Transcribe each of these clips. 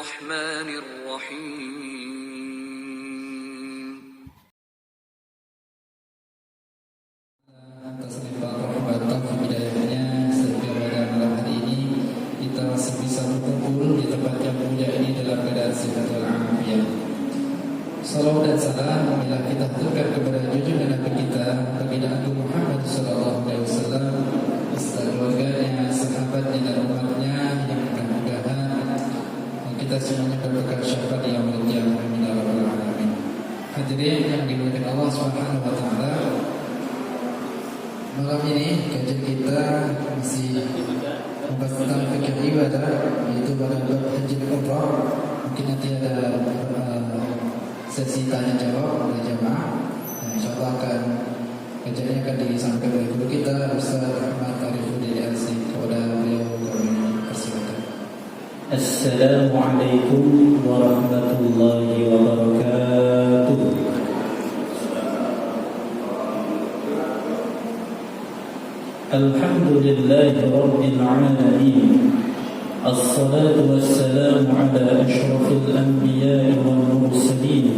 الرحمن الرحيم. Atas limpah rahmat taufik hidayahnya, sehingga pada malam hari ini kita masih bisa berkumpul di tempat yang mulia ini dalam keadaan sehat walafiat. Salawat dan salam marilah kita haturkan kepada junjungan Nabi kita Baginda Agung Muhammad sallallahu alaihi wasallam, beserta keluarganya, sahabatnya dan umatnya yang mudah-mudahan kita semuanya berkah syafaat yang mulia. Amin ya rabbal alamin. Hadirin yang dimuliakan Allah Subhanahu wa taala, malam ini kajian kita masih membahas tentang fikih ibadah, yaitu pada bab haji dan umrah. Mungkin nanti ada sesi tanya jawab oleh jamaah. Insyaallah kajiannya akan disampaikan oleh guru kita Ustaz Ahmad Arifuddin Al-Sik. Kepada beliau kami persilakan. Assalamualaikum warahmatullahi wabarakatuh. Alhamdulillahi rabbil alamin. Assalatu wassalamu ala ashrafil anbiya'i wal mursalin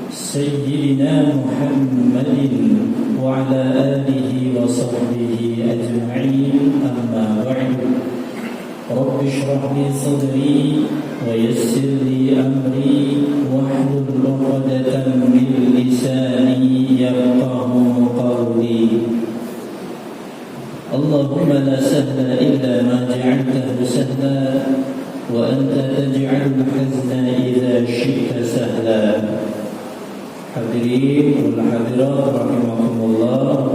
sayyidina Muhammadin wa ala alihi wa sahbihi ajma'in, amma ba'du. Rabbi shrah li sadri wa yassir li amri wahlul 'uqdatam min lisani yafqahu qawli. Allahumma la sahla illa ma ja'altahu sahla wa anta taj'alul hazna idza syi'ta sahla. Hadirin wal hadirat rahimakumullah,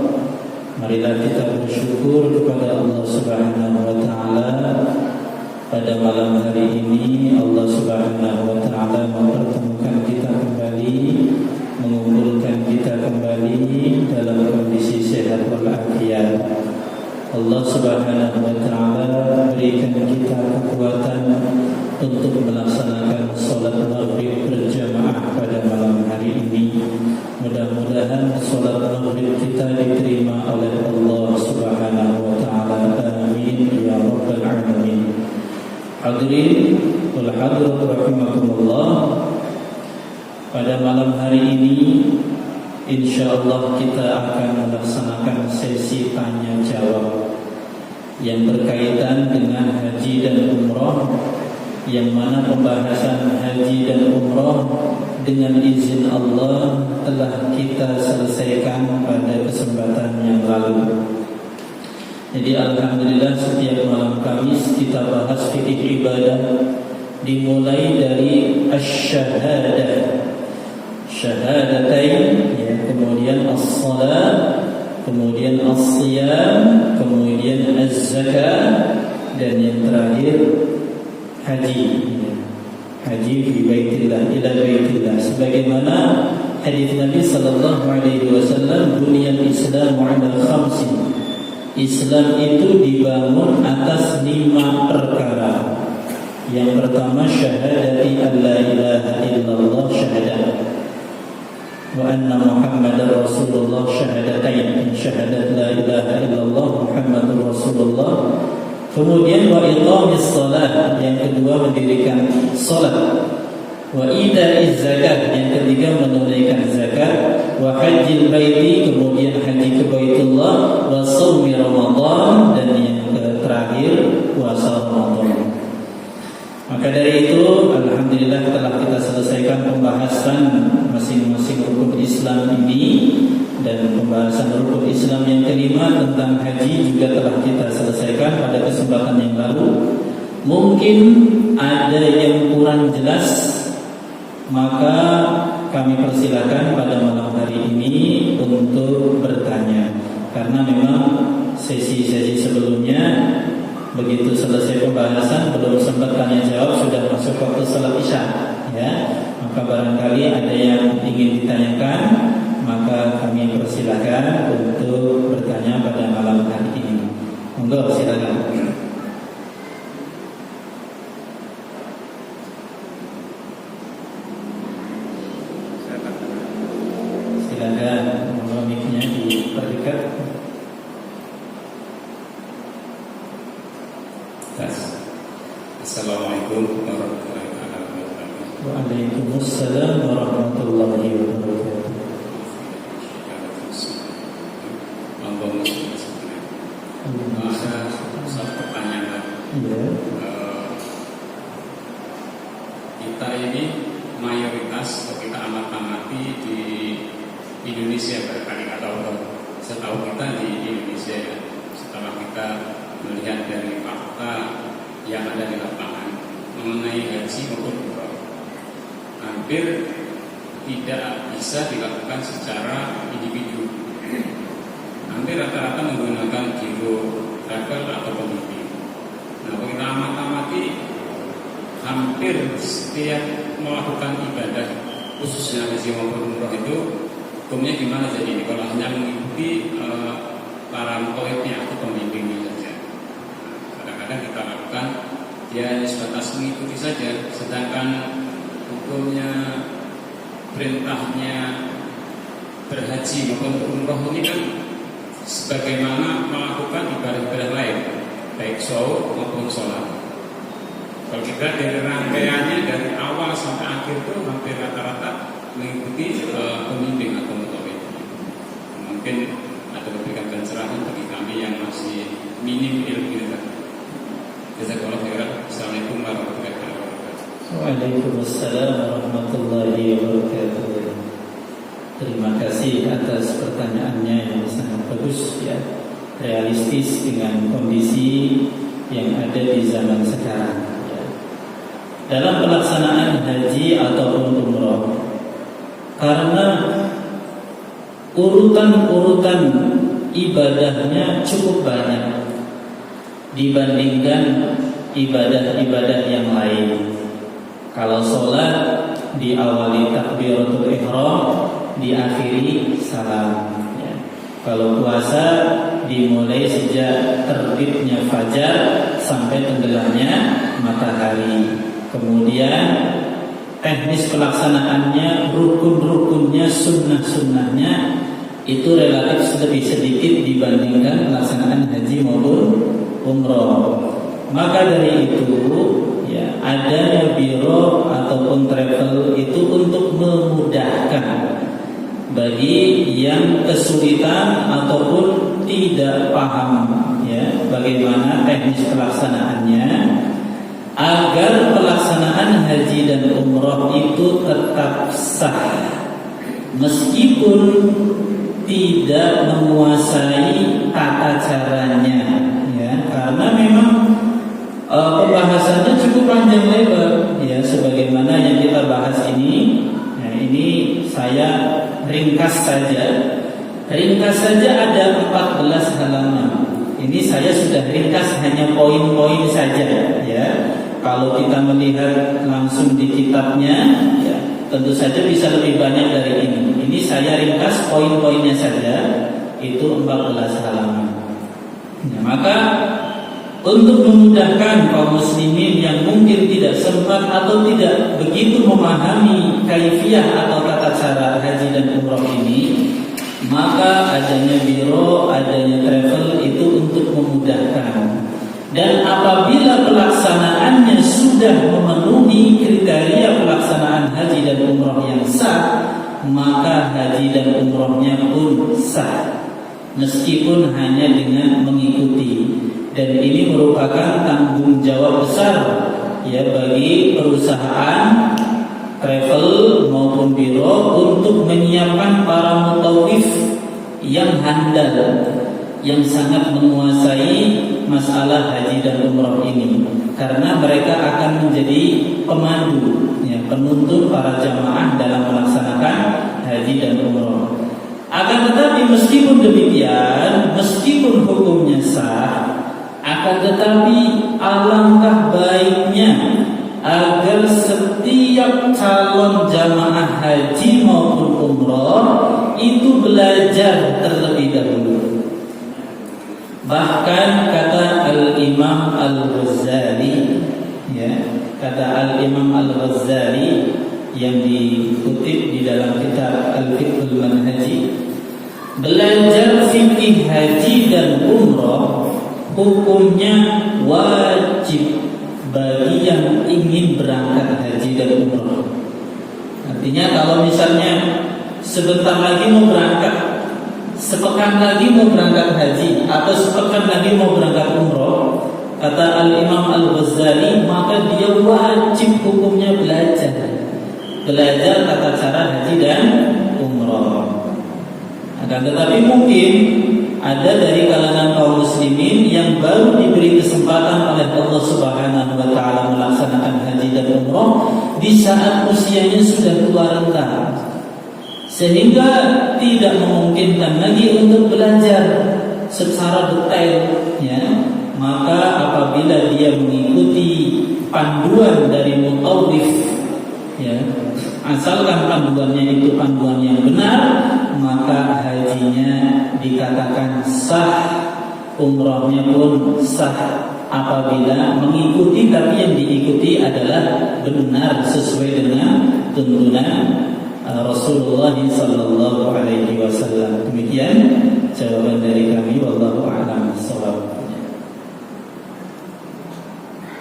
marilah kita bersyukur kepada Allah Subhanahu wa taala. Pada malam hari ini Allah Subhanahu wa taala mempertemukan kita kembali, mengumpulkan kita kembali dalam kondisi sehat walafiat. Allah Subhanahu wa taala berikan kita kekuatan untuk melaksanakan salat maghrib berjamaah pada malam hari ini. Mudah-mudahan salat maghrib kita diterima oleh Allah Subhanahu wa taala. Amin ya rabbal alamin. Hadirin wal hadirat rahimakumullah, pada malam hari ini insyaallah kita akan melaksanakan sesi tanya jawab yang berkaitan dengan haji dan umrah, yang mana pembahasan haji dan umrah dengan izin Allah telah kita selesaikan pada kesempatan yang lalu. Jadi alhamdulillah setiap malam Kamis kita bahas fikih ibadah, dimulai dari asy-syahadah, syahadatain, ya, kemudian as-salat, kemudian as-siyam, kemudian az-zakat, dan yang terakhir haji, ya. Haji fi baitillah, ila baitillah, sebagaimana hadis Nabi sallallahu alaihi wasallam, buniyal islamu ala khamsin. Islam itu dibangun atas 5 perkara. Yang pertama syahadati an la ilaha illallah, syahadat, wa anna Muhammadar Rasulullah, syahadatain, syahadat la ilaha illallah Muhammadur Rasulullah. Kemudian wa iqamis shalah, yang kedua mendirikan salat, wa ita'iz zakat, yang ketiga menunaikan zakat, wa hajjil baiti, kemudian haji ke Baitullah, wa shaumi Ramadan, dan yang terakhir puasa Ramadan. Maka dari itu alhamdulillah telah kita selesaikan pembahasan masing-masing rukun Islam ini, dan pembahasan rukun Islam yang kelima tentang haji juga telah kita selesaikan pada kesempatan yang lalu. Mungkin ada yang kurang jelas, maka kami persilakan pada malam hari ini untuk bertanya, karena memang sesi-sesi sebelumnya begitu selesai pembahasan belum sempat tanya jawab, sudah masuk waktu salat Isya, ya. Maka barangkali ada yang ingin ditanyakan, maka kami persilakan untuk bertanya pada malam hari ini. Monggo silakan. Silakan, monggo mic-nya diperdekat. Assalamualaikum warahmatullahi wabarakatuh. Waalaikumsalam warahmatullahi wabarakatuh. Ada satu pertanyaan. Iya. Kita ini mayoritas kalau kita amati di Indonesia barangkali atau setahu kita di Indonesia ya, setelah kita melihat dari fakta yang ada di lapangan mengenai haji maupun umroh, hampir tidak bisa dilakukan secara individu. Hampir rata-rata menggunakan giro travel atau pembimbing. Nah, kalau kita amati hampir setiap melakukan ibadah khususnya haji maupun umroh itu hukumnya gimana jadi ini? Kalau hanya mengikuti para mukallafnya atau pembimbingnya saja. Kadang-kadang kita lakukan dia hanya sebatas mengikuti saja, sedangkan hukumnya perintahnya berhaji maupun umroh ini kan sebagaimana melakukan ibadah-ibadah lain, baik saum maupun sholat. Kalau kita dari rangkaiannya dari awal sampai akhir itu hampir rata-rata mengikuti pembimbing atau mutawif. Mungkin ada memberikan pencerahan bagi kami yang masih minim ilmu kita. Jazakallahu khairan. Assalamualaikum warahmatullahi wabarakatuh. Waalaikumsalam warahmatullahi wabarakatuh. Terima kasih atas pertanyaannya yang sangat bagus ya, realistis dengan kondisi yang ada di zaman sekarang ya. Dalam pelaksanaan haji ataupun umroh, karena urutan-urutan ibadahnya cukup banyak dibandingkan ibadah-ibadah yang lain. Kalau sholat diawali takbiratul ihram, diakhiri salam ya. Kalau puasa dimulai sejak terbitnya fajar sampai tenggelamnya matahari. Kemudian teknis pelaksanaannya, rukun-rukunnya, sunnah-sunnahnya itu relatif lebih sedikit dibandingkan pelaksanaan haji maupun umroh. Maka dari itu ya, adanya biro ataupun travel itu untuk memudahkan bagi yang kesulitan ataupun tidak paham ya bagaimana teknis pelaksanaannya, agar pelaksanaan haji dan umroh itu tetap sah meskipun tidak menguasai tata caranya ya, karena memang pembahasannya cukup panjang lebar ya, sebagaimana yang kita bahas ini. Nah, ini saya ringkas saja ada 14 halaman. Ini saya sudah ringkas hanya poin-poin saja ya. Kalau kita melihat langsung di kitabnya ya, tentu saja bisa lebih banyak dari ini. Ini saya ringkas poin-poinnya saja, itu 14 halaman ya. Maka untuk memudahkan kaum muslimin yang mungkin tidak sempat atau tidak begitu memahami kaifiyah atau tata cara haji dan umroh ini, maka adanya biro, adanya travel itu untuk memudahkan. Dan apabila pelaksanaannya sudah memenuhi kriteria pelaksanaan haji dan umroh yang sah, maka haji dan umrohnya pun sah, meskipun hanya dengan mengikuti. Dan ini merupakan tanggung jawab besar ya bagi perusahaan travel maupun biro untuk menyiapkan para mutawif yang handal, yang sangat menguasai masalah haji dan umroh ini, karena mereka akan menjadi pemandu ya, penuntun para jamaah dalam melaksanakan haji dan umroh. Akan tetapi meskipun demikian, meskipun hukumnya sah, akan tetapi alangkah baiknya agar setiap calon jamaah haji maupun umroh itu belajar terlebih dahulu. Bahkan kata Al-Imam Al-Ghazali ya, kata Al-Imam Al-Ghazali yang dikutip di dalam kitab Al-Fiqhul Manhaji, belajar fikih haji dan umroh hukumnya wajib bagi yang ingin berangkat haji dan umroh. Artinya kalau misalnya sebentar lagi mau berangkat, sepekan lagi mau berangkat haji, atau sepekan lagi mau berangkat umroh, kata Al-Imam Al-Ghazali, maka dia wajib hukumnya belajar tata cara haji dan umroh. Akan tetapi mungkin ada dari kalangan kaum muslimin yang baru diberi kesempatan oleh Allah Subhanahu wa taala melaksanakan haji dan umroh di saat usianya sudah tua renta, sehingga tidak memungkinkan lagi untuk belajar secara detail, ya. Maka apabila dia mengikuti panduan dari mutawif, ya, asalkan panduannya itu panduan yang benar, maka hajinya dikatakan sah, umrohnya pun sah apabila mengikuti, tapi yang diikuti adalah benar sesuai dengan tuntunan Rasulullah sallallahu alaihi wasallam. Demikian jawaban dari kami, wallahu a'lam bishawab.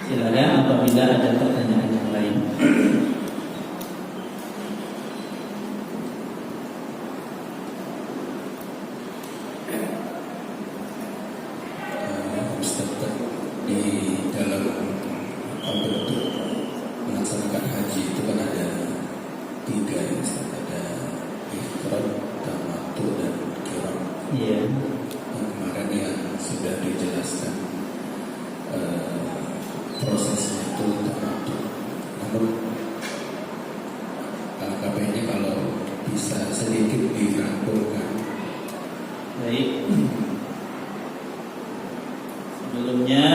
Silakan apabila ada pertanyaan yang lain. Di dalam bentuk melaksanakan haji itu kan ada 3 ya, Ustaz. Ada ifrad, tamattu, dan qiran. Iya. Kemarin yang sudah dijelaskan prosesnya itu tamattu. Namun alangkah baiknya kalau bisa sedikit dirangkumkan. Baik. Sebelumnya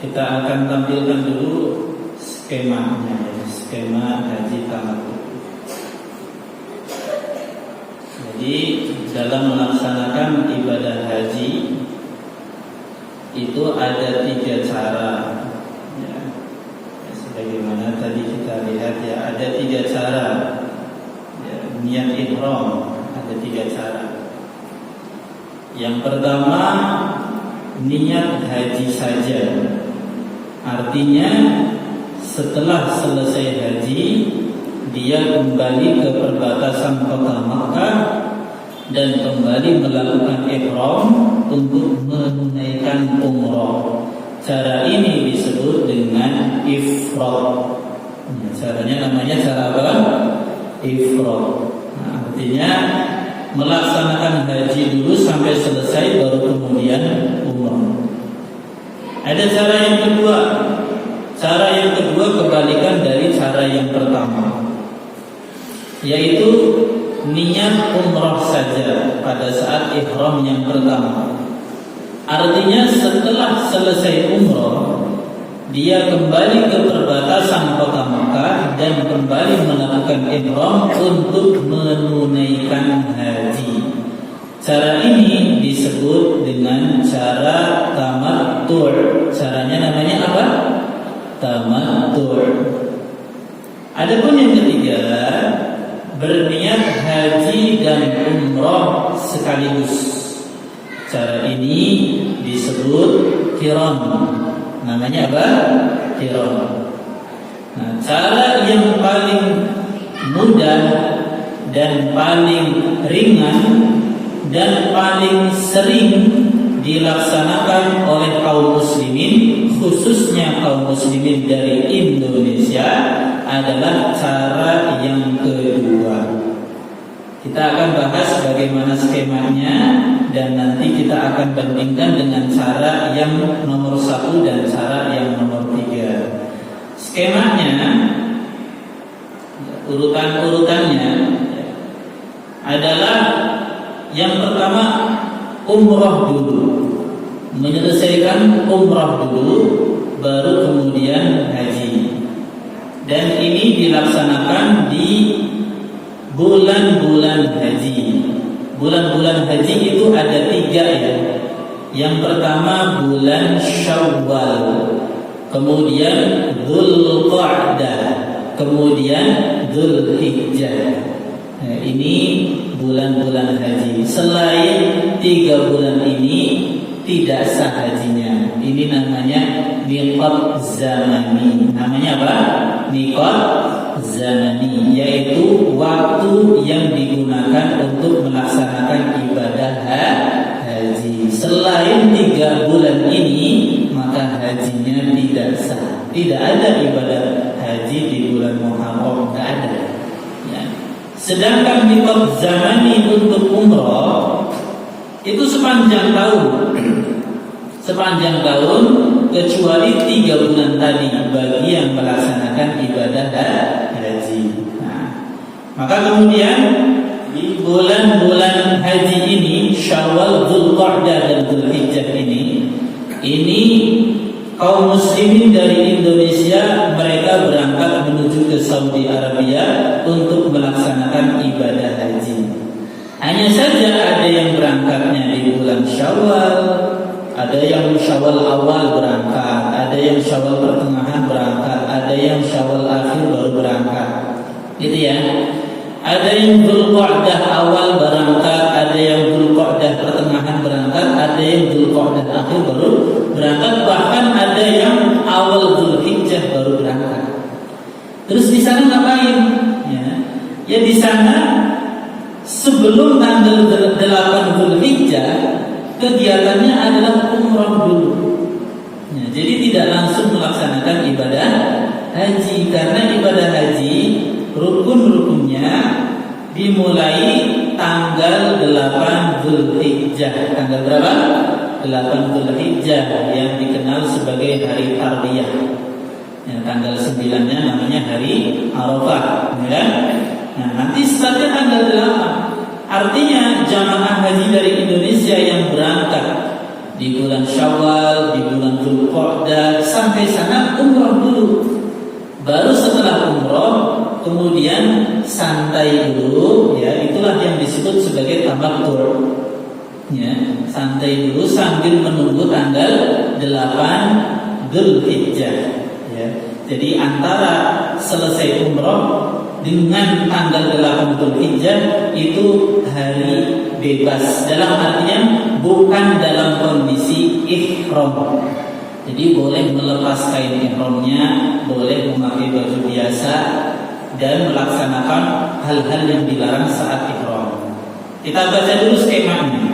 kita akan tampilkan dulu skemanya, ya. Skema haji tamattu. Jadi dalam melaksanakan ibadah haji itu ada 3 cara, ya. Sebagaimana tadi kita lihat, ya, ada 3 cara, ya. Niat ihram ada 3 cara. Yang pertama, niat haji saja. Artinya setelah selesai haji, dia kembali ke perbatasan kota Makkah dan kembali melakukan ihram untuk menunaikan umrah. Cara ini disebut dengan ifrad. Caranya namanya cara apa? Ifrad. Nah, artinya melaksanakan haji dulu sampai selesai, baru kemudian umrah. Ada cara yang kedua. Cara yang kedua kebalikan dari cara yang pertama, yaitu niat umrah saja pada saat ihram yang pertama. Artinya setelah selesai umrah, dia kembali ke perbatasan kota Makkah dan kembali melakukan ihram untuk menunaikan haji. Cara ini disebut dengan cara tamattu'. Caranya namanya apa? Tamattu'. Adapun yang ketiga, berniat haji dan umrah sekaligus. Cara ini disebut qiran. Namanya apa? Qiran. Nah, cara yang paling mudah dan paling ringan dan paling sering dilaksanakan oleh kaum muslimin, khususnya kaum muslimin dari Indonesia, adalah cara yang kedua. Kita akan bahas bagaimana skemanya dan nanti kita akan bandingkan dengan cara yang nomor 1 dan cara yang nomor 3. Skemanya, urutan-urutannya adalah yang pertama umrah dulu, menyelesaikan umrah dulu, baru kemudian haji. Dan ini dilaksanakan di bulan-bulan haji. Bulan-bulan haji itu ada 3 ya. Yang pertama bulan Syawal, kemudian Dzulqa'dah, kemudian Dzulhijjah. Nah, ini bulan-bulan haji. Selain 3 bulan ini tidak sah hajinya. Ini namanya miqat zamani. Namanya apa? Miqat zamani. zamani, yaitu waktu yang digunakan untuk melaksanakan ibadah haji. Selain 3 bulan ini, maka hajinya tidak sah. Tidak ada ibadah haji di bulan Muharram, tidak ada. Ya. Sedangkan miqat zamani untuk umroh itu sepanjang tahun. Sepanjang tahun kecuali 3 bulan tadi bagi yang melaksanakan ibadah haji. Nah, maka kemudian di bulan-bulan haji ini, Syawal, Dzulqa'dah dan Dzulhijjah ini kaum muslimin dari Indonesia mereka berangkat menuju ke Saudi Arabia untuk melaksanakan ibadah haji. Hanya saja ada yang berangkatnya di bulan Syawal, ada yang Syawal awal berangkat, ada yang Syawal pertengahan berangkat, ada yang Syawal akhir baru berangkat. Gitu ya. Ada yang Dzulqa'dah awal berangkat, ada yang Dzulqa'dah pertengahan berangkat, ada yang Dzulqa'dah akhir baru berangkat, bahkan ada yang awal Dzulhijjah baru berangkat. Terus di sana ngapain? Ya di sana sebelum tanggal 8 Dzulhijjah kegiatannya adalah umrah dulu. Ya, jadi tidak langsung melaksanakan ibadah haji, karena ibadah haji rukun-rukunnya dimulai tanggal 8 Dzulhijjah. Tanggal berapa? 8 Dzulhijjah yang dikenal sebagai hari Tarbiyah. Ya, tanggal 9-nya namanya hari Arafah, ya. Nah, nanti setelahnya tanggal 8. Artinya jamaah haji dari Indonesia yang berangkat di bulan Syawal, di bulan Dzulqa'dah sampai sana umrah dulu. Baru setelah umrah kemudian santai dulu, ya, itulah yang disebut sebagai tamattu'. Ya, santai dulu sambil menunggu tanggal 8 Dzulhijjah. Ya. Jadi antara selesai umrah dengan tanggal 8 Dzulhijjah itu hari bebas. Dalam artian bukan dalam kondisi ihram. Jadi boleh melepas kain ihramnya, boleh memakai baju biasa dan melaksanakan hal-hal yang dilarang saat ihram. Kita baca dulu skemanya.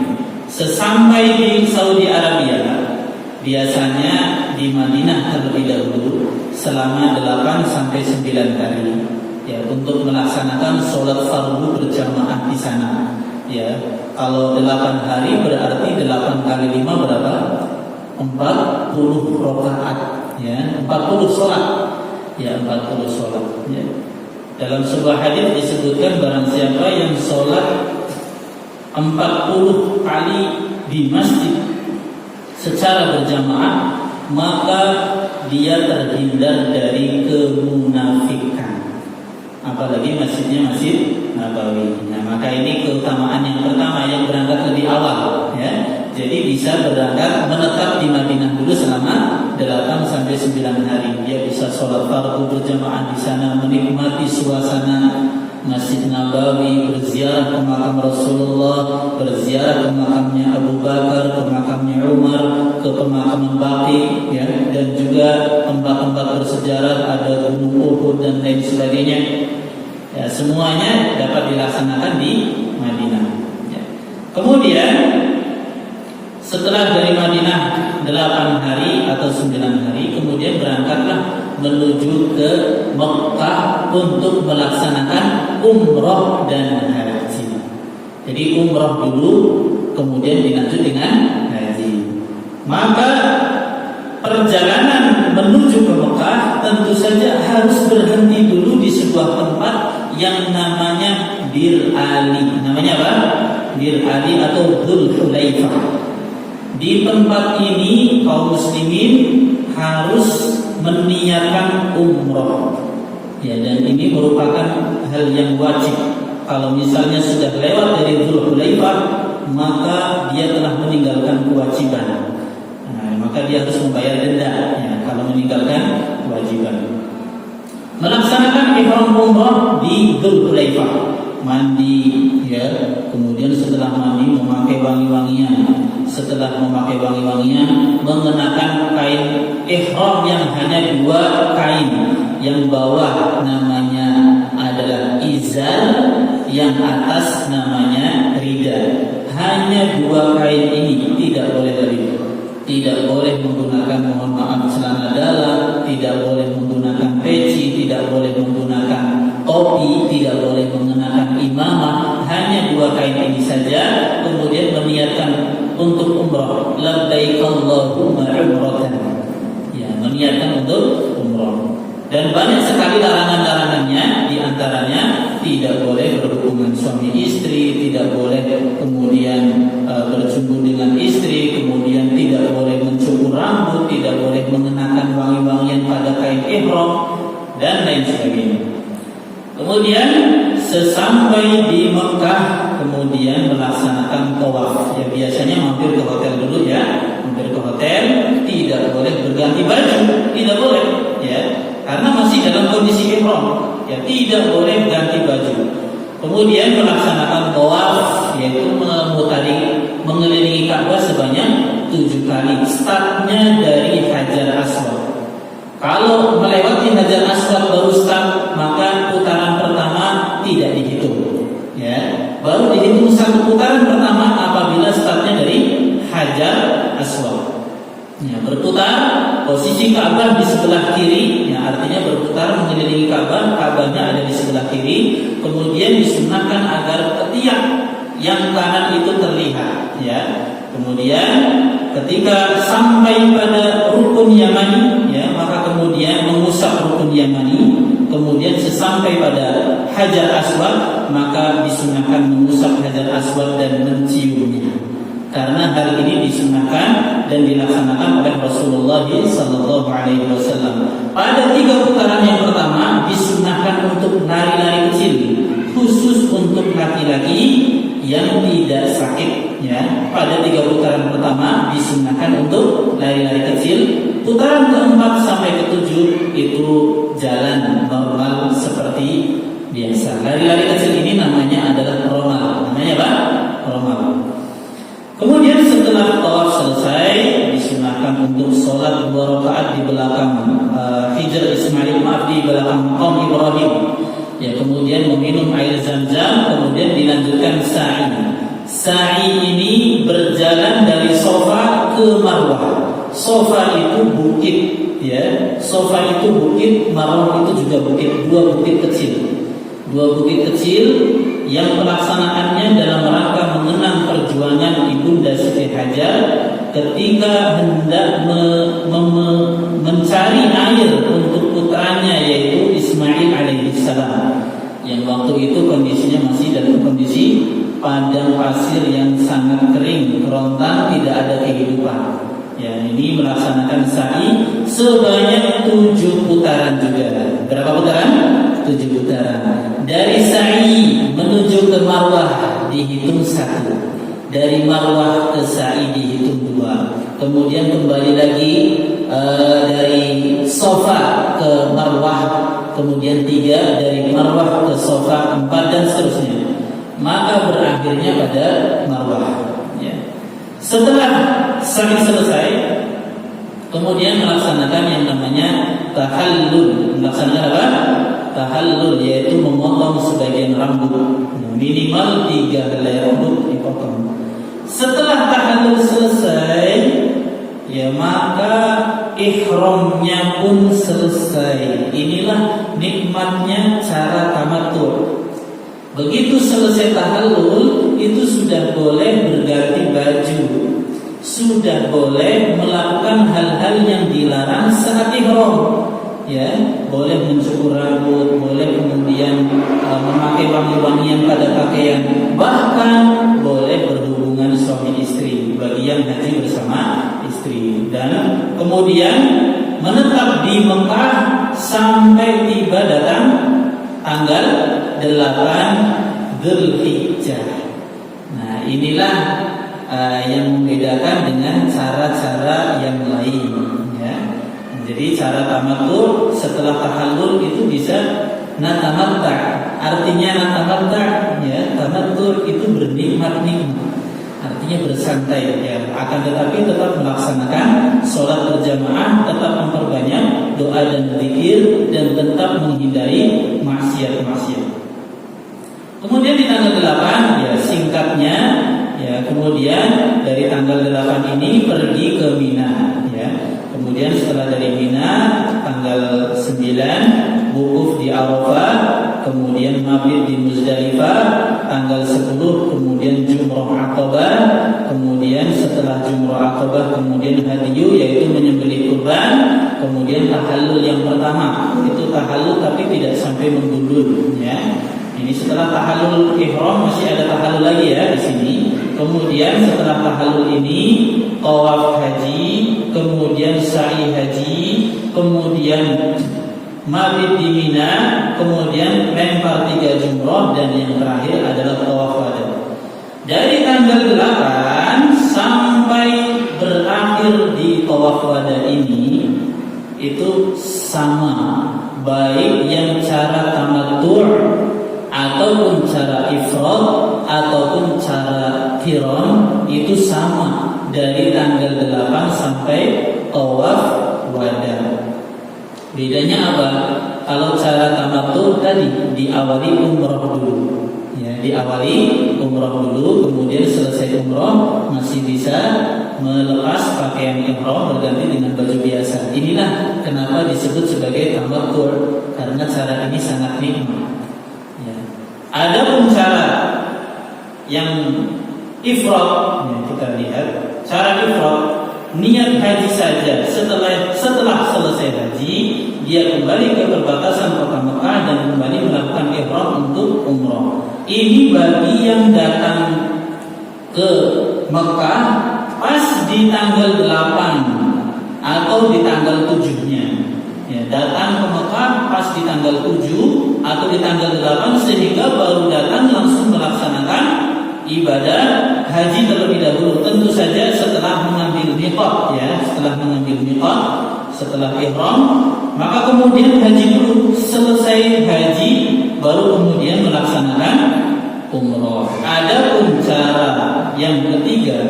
Sesampai di Saudi Arabia, biasanya di Madinah terlebih dahulu selama 8 sampai 9 hari. Ya, untuk melaksanakan sholat fardu berjamaah di sana. Ya, kalau 8 hari berarti 8 kali 5 berapa? 40 rakaat. Ya, 40 sholat. Ya, 40 sholat. Ya. Dalam sebuah hadis disebutkan barang siapa yang sholat 40 kali di masjid secara berjamaah, maka dia terhindar dari kemunafikan. Apalagi masjidnya Masjid Nabawi. Nah, maka ini keutamaan yang pertama yang berangkat lebih awal, ya. Jadi bisa berangkat menetap di Madinah dulu selama 8 sampai 9 hari. Dia bisa sholat fardu berjamaah di sana, menikmati suasana Masjid Nabawi, berziarah ke makam Rasulullah, berziarah ke makamnya Abu Bakar, ke makamnya Umar, ke pemakaman Baqi, ya, dan juga tempat-tempat bersejarah, ada Gunung Uhud dan lain sebagainya. Ya, semuanya dapat dilaksanakan di Madinah. Ya. Kemudian setelah dari Madinah 8 hari atau 9 hari, kemudian berangkatlah menuju ke Mekkah untuk melaksanakan umrah dan haji. Jadi umrah dulu, kemudian dilanjut dengan haji. Maka perjalanan menuju ke Mekkah tentu saja harus berhenti dulu di sebuah tempat yang namanya Bir Ali. Namanya apa? Bir Ali atau Dzul Hulaifah. Di tempat ini kaum muslimin harus meniatkan umrah. Ya, dan ini merupakan hal yang wajib. Kalau misalnya sudah lewat dari Dzul Hulaifah, maka dia telah meninggalkan kewajiban. Nah, maka dia harus membayar denda, ya, kalau meninggalkan kewajiban. Melaksanakan ihram umrah di Dzul Hulaifah, mandi, ya, kemudian setelah mandi memakai wangi-wangian. Setelah memakai wangi-wangian, mengenakan kain ihram yang hanya 2 kain. Yang bawah namanya yang atas namanya rida. Hanya 2 kain ini, tidak boleh lebih. Tidak boleh menggunakan, mohon maaf, celana dalam, tidak boleh menggunakan peci, tidak boleh menggunakan topi, tidak boleh mengenakan imamah. Hanya 2 kain ini saja. Kemudian meniatkan untuk umrah, labbaik Allahumma umratan. Ya, meniatkan untuk umrah. Dan banyak sekali larangan-larangannya, di antaranya tidak boleh berhubungan suami istri, tidak boleh kemudian berjumpa dengan istri, kemudian tidak boleh mencukur rambut, tidak boleh mengenakan wangi-wangian pada kain ihram dan lain sebagainya. Kemudian sesampai di Mekah, kemudian melaksanakan tawaf. Ya, biasanya mampir ke hotel dulu ya, mampir ke hotel, tidak boleh berganti baju, tidak boleh ya. Karena masih dalam kondisi ihram, ya tidak boleh ganti baju. Kemudian melaksanakan tawaf, yaitu mengelilingi Ka'bah sebanyak 7 kali. Startnya dari Hajar Aswad. Kalau melewati Hajar Aswad baru start, maka putaran pertama tidak dihitung. Ya, baru dihitung 1 putaran pertama apabila startnya dari Hajar Aswad. Ya, berputar, posisi Ka'bah di sebelah kiri, ya artinya berputar mengelilingi Ka'bah, Ka'bahnya ada di sebelah kiri. Kemudian disunahkan agar ketiak yang kanan itu terlihat, ya. Kemudian ketika sampai pada rukun Yamani, ya, maka kemudian mengusap rukun Yamani. Kemudian sesampai pada Hajar Aswad, maka disunahkan mengusap Hajar Aswad dan menciumnya. Karena hal ini disunahkan dan dilaksanakan oleh Rasulullah SAW. Pada 3 putaran yang pertama disunahkan untuk lari-lari kecil, khusus untuk laki-laki yang tidak sakit. Ya, pada 3 putaran pertama disunahkan untuk lari-lari kecil. Putaran keempat sampai ke-7 itu jalan normal seperti biasa. Lari-lari kecil ini namanya adalah romal. Namanya apa? Romal. Kemudian setelah tawaf selesai, disunahkan untuk sholat 2 rakaat di belakang Hijr Ismail, di belakang Maqam Ibrahim. Ya, kemudian meminum air Zam-Zam, kemudian dilanjutkan sa'i. Sa'i ini berjalan dari Safa ke Marwah. Safa itu bukit, ya. Safa itu bukit, Marwah itu juga bukit, 2 bukit kecil. 2 bukit kecil yang pelaksanaannya dalam rangka mengenang perjuangan Ibunda Siti Hajar ketika hendak mencari air untuk putranya yaitu Ismail alaihissalam, yang waktu itu kondisinya masih dalam kondisi padang pasir yang sangat kering, kerontang, tidak ada kehidupan. Ya, ini melaksanakan sa'i sebanyak 7 putaran juga. Berapa putaran? 7 putaran. Dari sa'i menuju ke Marwah dihitung 1. Dari Marwah ke sa'i dihitung 2. Kemudian kembali lagi dari Safa ke Marwah, kemudian 3, dari Marwah ke Safa 4, dan seterusnya. Maka berakhirnya pada Marwah. Ya. Setelah sa'i selesai, kemudian melaksanakan yang namanya tahallul. Melaksanakan apa? Tahallul, yaitu memotong sebagian rambut, minimal 3 helai rambut dipotong. Setelah tahallul selesai, ya maka ihramnya pun selesai. Inilah nikmatnya cara tamattu. Begitu selesai tahallul, itu sudah boleh berganti baju, sudah boleh melakukan hal-hal yang dilarang saat ihram. Ya, boleh mencukur rambut, boleh kemudian memakai wangi-wangian pada pakaian, bahkan boleh berhubungan suami istri bagi yang haji bersama istri, dan kemudian menetap di Mekah sampai tiba datang tanggal 8 Dzulhijjah. Nah, inilah yang membedakan dengan cara-cara yang lain, ya. Jadi cara tamattu setelah tahallul itu bisa natamatta. Artinya natamatta, ya, tamattu itu bernikmat-nikmat. Artinya bersantai, ya. Akan tetapi tetap melaksanakan sholat berjamaah, tetap memperbanyak doa dan zikir, dan tetap menghindari maksiat-maksiat. Kemudian di tanggal 8 ya singkatnya ya, kemudian dari tanggal 8 ini pergi ke Mina ya. Kemudian setelah dari Mina tanggal 9 wukuf di Arafah, kemudian mabit di Muzdalifah, tanggal 10 kemudian Jumrah Aqabah, kemudian setelah Jumrah Aqabah kemudian hadiyu yaitu menyembelih kurban, kemudian tahallul yang pertama itu tahallul tapi tidak sampai menggundul ya. Ini setelah tahallul ihram masih ada tahallul lagi ya di sini. Kemudian setelah tahallul ini tawaf haji, kemudian sa'i haji, kemudian mabit di Mina, kemudian lempar 3 jumrah, dan yang terakhir adalah tawaf wada. Dari tanggal 8 sampai berakhir di tawaf wada ini itu sama, baik yang cara tamattu' ataupun cara ifrad ataupun cara qiran itu sama dari tanggal 8 sampai tawaf wada. Bedanya apa? Kalau cara tamattu tadi diawali umrah dulu. Ya, diawali umrah dulu, kemudian selesai umrah masih bisa melepas pakaian ihram berganti dengan baju biasa. Inilah kenapa disebut sebagai tamattu, karena cara ini sangat nikmat. Ya. Adapun cara yang ifrad, ya, kita lihat cara ifrad, niat haji saja setelah selesai haji dia kembali ke perbatasan kota Mekah dan kembali melakukan ihram untuk umrah. Ini bagi yang datang ke Mekah pas di tanggal 8 atau di tanggal 7-nya. Ya, datang ke Mekah pas di tanggal 7 atau di tanggal 8 sehingga baru datang langsung melaksanakan ibadah haji terlebih dahulu. Tentu saja setelah mengambil miqat ya, setelah ihram, maka kemudian haji dulu, selesai haji baru kemudian melaksanakan umrah. Adapun cara yang ketiga,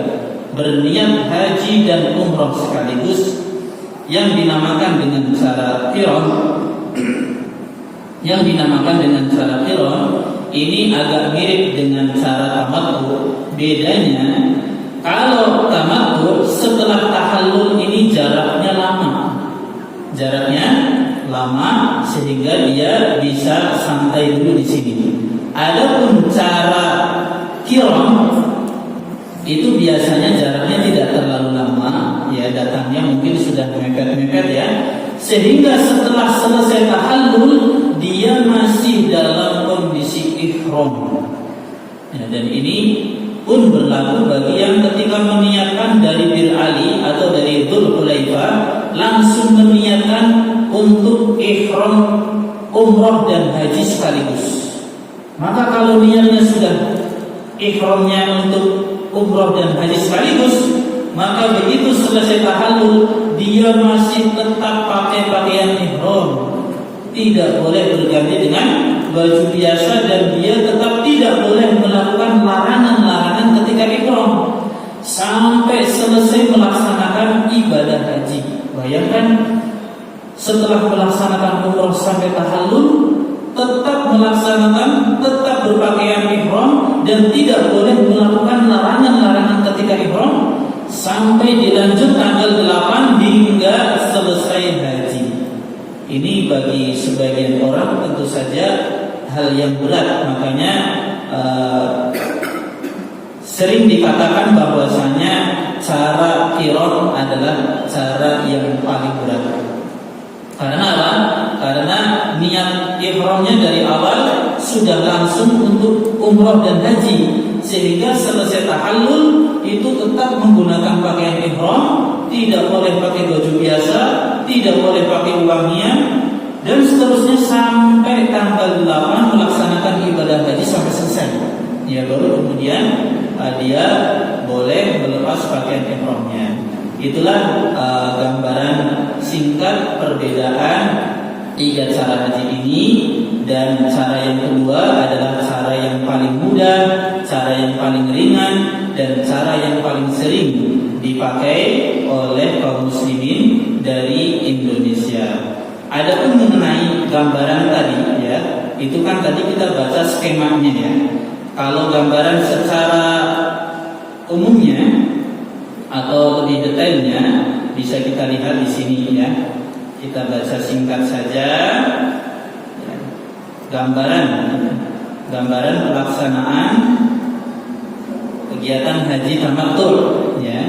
berniat haji dan umrah sekaligus, yang dinamakan dengan cara qiran. Ini agak mirip dengan cara tamattu. Bedanya, kalau tamattu setelah tahallul ini jaraknya lama sehingga dia bisa santai dulu di sini. Adapun cara qiran itu biasanya jaraknya tidak terlalu lama, ya datangnya mungkin sudah mepet-mepet ya, sehingga setelah selesai tahallul dia masih dalam kondisi ihram. Ya, dan ini pun berlaku bagi yang ketika meniatkan dari Bir Ali atau dari Dzul Hulaifah langsung meniatkan untuk ihram umrah dan haji sekaligus. Maka kalau niatnya sudah ihramnya untuk umrah dan haji sekaligus, maka begitu selesai tahallul dia masih tetap pakai pakaian ihram, tidak boleh berganti dengan baju biasa, dan dia tetap tidak boleh melakukan larangan-larangan ketika ihram sampai selesai melaksanakan ibadah haji. Bayangkan, setelah melaksanakan umrah sampai tahallul tetap berpakaian ihram dan tidak boleh melakukan larangan-larangan ketika ihram sampai dilanjut tanggal 8 hingga selesai haji. Ini bagi sebagian orang tentu saja hal yang berat, makanya sering dikatakan bahwasanya cara qiran adalah cara yang paling berat. Karena apa? Karena niat ihramnya dari awal sudah langsung untuk umrah dan haji, sehingga selesai tahallul itu tetap menggunakan pakaian ihram, tidak boleh pakai baju biasa, tidak boleh pakai wangian, dan seterusnya sampai tanggal 8 melaksanakan ibadah haji sampai selesai. Ya, baru kemudian dia boleh melepas pakaian ihramnya. Itulah gambaran singkat perbedaan 3 cara haji ini. Dan cara yang kedua adalah cara yang paling mudah, cara yang paling ringan, dan cara yang paling sering dipakai oleh kaum muslimin dari Indonesia. Adapun mengenai gambaran tadi ya, Itu kan tadi kita baca skemanya ya. Kalau gambaran secara umumnya atau lebih detailnya bisa kita lihat di sini ya. Kita baca singkat saja. Gambaran pelaksanaan kegiatan haji tamattu ya.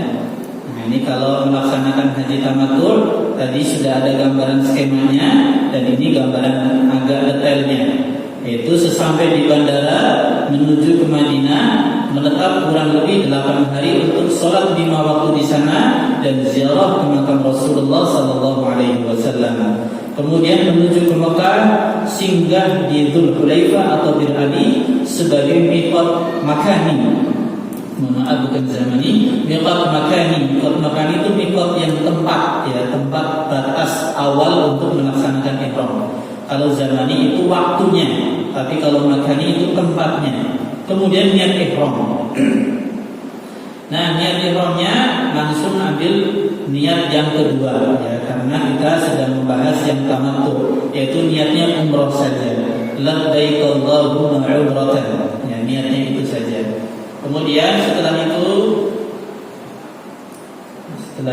Nah, ini kalau melaksanakan haji tamattu tadi sudah ada gambaran skemanya dan ini gambaran agak detailnya. Yaitu sesampai di bandara menuju ke Madinah, menetap kurang lebih 8 hari untuk sholat 5 waktu di sana dan ziarah ke makam Rasulullah sallallahu alaihi wasallam. Kemudian menuju ke Mekah, singgah di Dzulhulaifah atau Bir Ali sebagai miqat makani. Maaf bukan zamani, miqat makani. Miqat makani itu miqat yang tempat ya, tempat batas awal untuk melaksanakan ihram. Kalau zamani itu waktunya, tapi kalau makani itu tempatnya. Kemudian niat ihram. Nah, niat ihramnya langsung ambil niat yang kedua ya, karena kita sedang membahas yang tamattu, yaitu niatnya umrah saja. Labbaik Allahumma umratan. Ya, niatnya itu saja. Kemudian setelah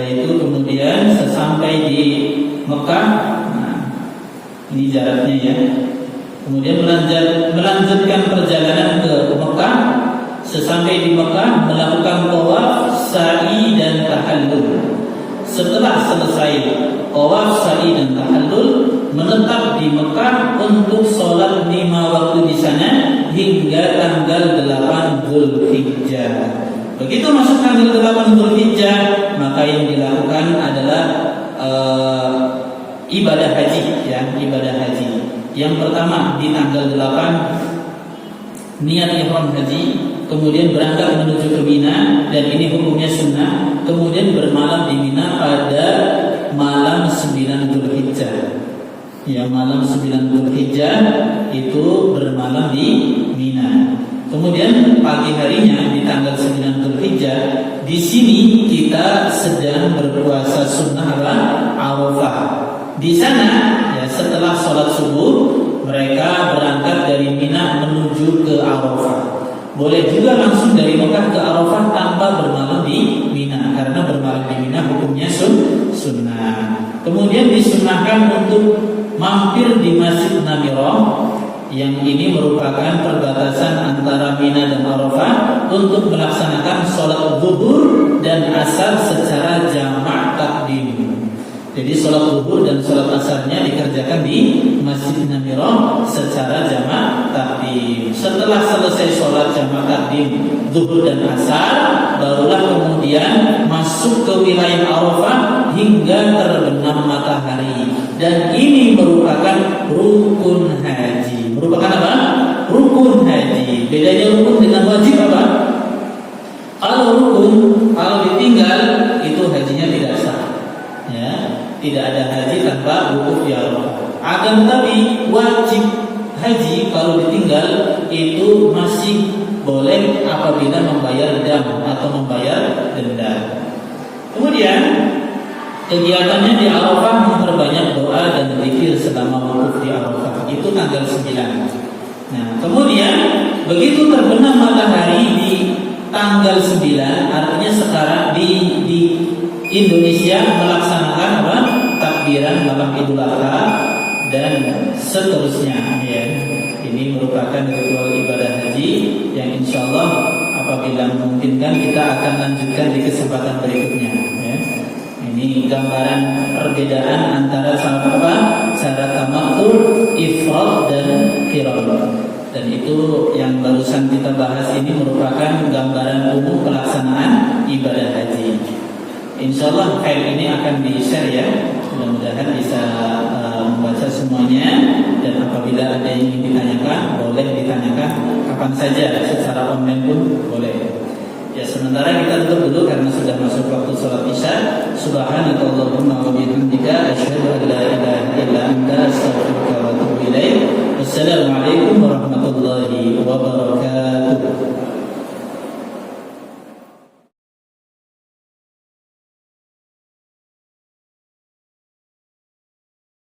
itu kemudian sesampai di Mekah, nah, ini jaraknya ya. Kemudian melanjutkan perjalanan ke Mekah. Sesampai di Mekah melakukan tawaf, sa'i dan tahallul. Setelah selesai tawaf, sa'i dan tahallul, menetap di Mekah untuk sholat 5 waktu di sana hingga tanggal 8 Dzulhijjah. Begitu masuk tanggal 8 Dzulhijjah, maka yang dilakukan adalah ibadah haji ya, ibadah haji. Yang pertama di tanggal 8 niat ihram haji, kemudian berangkat menuju ke Mina dan ini hukumnya sunnah. Kemudian bermalam di Mina pada malam 9 Dzulhijjah. Ya, malam 9 Dzulhijjah itu bermalam di Mina. Kemudian pagi harinya di tanggal 9 Dzulhijjah, di sini kita sedang berpuasa sunnah Arafah. Di sana ya, setelah sholat subuh mereka berangkat dari Mina menuju ke Arafah. Boleh juga langsung dari Mekah ke Arafah tanpa bermalam di Mina, karena bermalam di Mina hukumnya sunnah. Kemudian disunnahkan untuk mampir di Masjid Namirah, yang ini merupakan perbatasan antara Mina dan Arafah, untuk melaksanakan sholat zuhur dan asar secara jamak takdim. Jadi sholat zuhur dan sholat asarnya dikerjakan di Masjid Namirah secara jamak takdim. Setelah selesai sholat jamak takdim zuhur dan asar, barulah kemudian masuk ke wilayah Arafah hingga terbenam matahari. Dan ini merupakan rukun haji. Merupakan apa? Rukun haji. Bedanya rukun dengan wajib apa? Kalau rukun, kalau ditinggal itu hajinya tidak sah. Ya, tidak ada haji tanpa wukuf di Arafah. Akan tetapi wajib haji kalau ditinggal itu masih boleh apabila membayar dam atau membayar denda. Kemudian kegiatannya di Arafah memperbanyak doa dan zikir selama wukuf di Arafah. Itu tanggal 9. Nah, kemudian begitu terbenam matahari di tanggal 9, artinya sekarang di Indonesia melaksanakan apa? Takbiran malam Idul Adha dan seterusnya ya. Ini merupakan ritual ibadah haji yang insyaallah apabila memungkinkan kita akan lanjutkan di kesempatan berikutnya ya. Ini gambaran perbedaan antara cara tamattu, ifrad dan qiran. Dan itu yang barusan kita bahas ini merupakan gambaran umum pelaksanaan ibadah haji. Insyaallah file ini akan di-share ya. Mudah-mudahan bisa membaca semuanya, dan apabila ada yang ingin ditanyakan boleh ditanyakan kapan saja secara online pun boleh. Ya, sementara kita tutup dulu karena sudah masuk waktu sholat Isya. Subhanakallahumma wa bihamdika asyhadu an la ilaha illa anta astaghfiruka wa atubu ilaik. Wassalamualaikum warahmatullahi wabarakatuh.